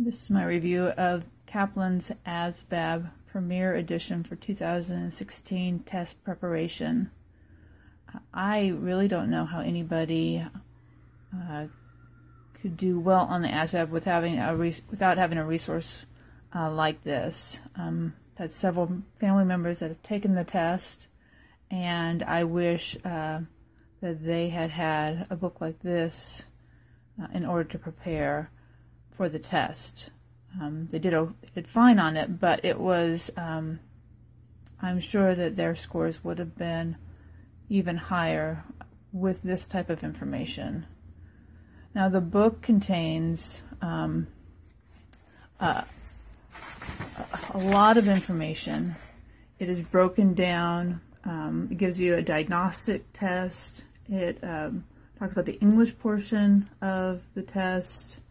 This is my review of Kaplan's ASVAB Premier Edition for 2016 test preparation. I really don't know how anybody could do well on the ASVAB without having a resource like this. Had several family members that have taken the test, and I wish that they had had a book like this in order to prepare for the test. They did fine on it, but it was, I'm sure that their scores would have been even higher with this type of information. Now, the book contains a lot of information. It is broken down. It gives you a diagnostic test. It talks about the English portion of the test,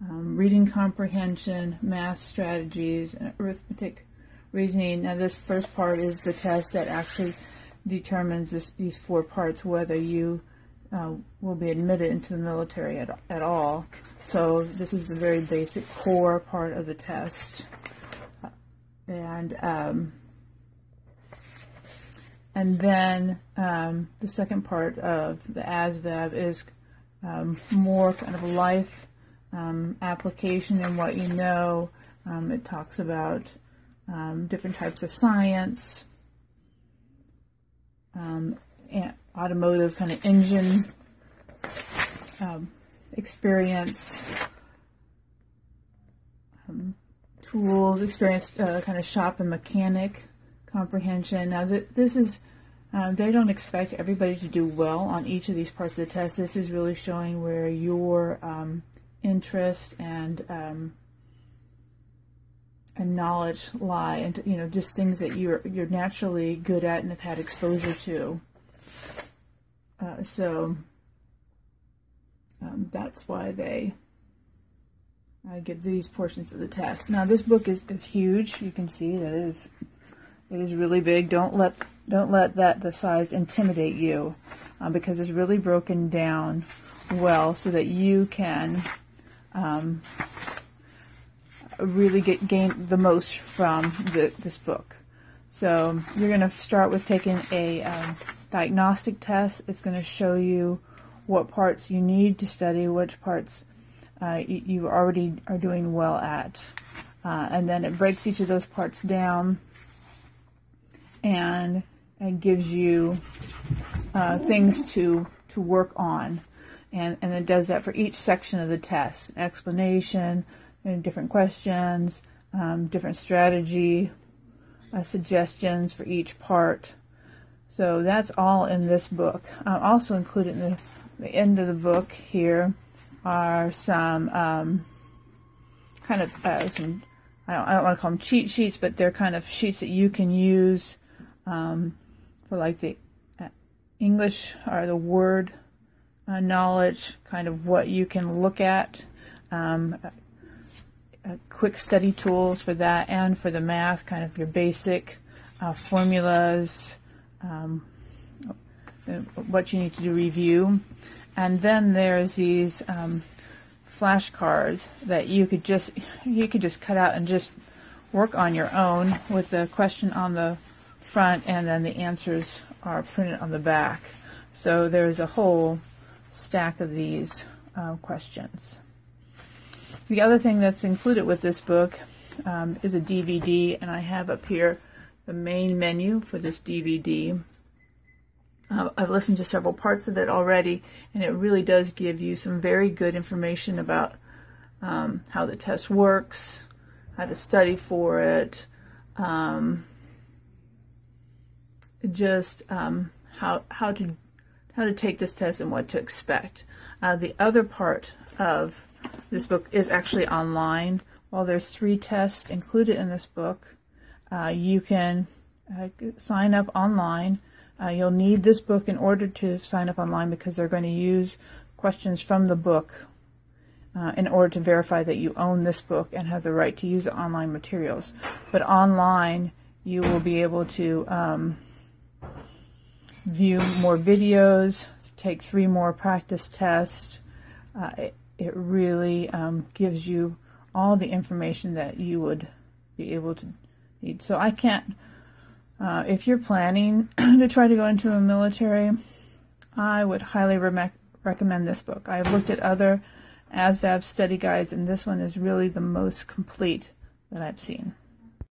reading comprehension, math strategies, and arithmetic reasoning. Now, this first part is the test that actually determines these four parts, whether you will be admitted into the military at all. So this is the very basic core part of the test. And then the second part of the ASVAB is more kind of life application and what you know. It talks about different types of science, and automotive kind of engine experience, tools experience, kind of shop and mechanic comprehension. Now this is, they don't expect everybody to do well on each of these parts of the test. This is really showing where your interests and knowledge lie, and just things that you're naturally good at and have had exposure to. So that's why they give these portions of the test. Now, this book is huge. You can see that it is really big. Don't let the size intimidate you, because it's really broken down well so that you can really gain the most from this book. So you're going to start with taking a diagnostic test. It's going to show you what parts you need to study, which parts you already are doing well at, and then it breaks each of those parts down and gives you things to work on, and it does that for each section of the test: explanation, different questions, different strategy, suggestions for each part. So that's all in this book. Also included in the end of the book here are some kind of some, I don't want to call them cheat sheets, but they're kind of sheets that you can use for like the English or the word knowledge, kind of what you can look at, quick study tools for that, and for the math, kind of your basic formulas, what you need to do review. And then there's these flashcards that you could just cut out and just work on your own, with the question on the front and then the answers are printed on the back. So there's a whole stack of these questions. The other thing that's included with this book is a DVD, and I have up here the main menu for this DVD. I've listened to several parts of it already, and it really does give you some very good information about how the test works, how to study for it, just how to take this test and what to expect. The other part of this book is actually online. While there's 3 tests included in this book, you can sign up online. You'll need this book in order to sign up online, because they're going to use questions from the book in order to verify that you own this book and have the right to use the online materials. But online, you will be able to view more videos, take 3 more practice tests. It really gives you all the information that you would be able to need. So I can't, if you're planning to try to go into the military, I would highly recommend this book. I've looked at other ASVAB study guides, and this one is really the most complete that I've seen.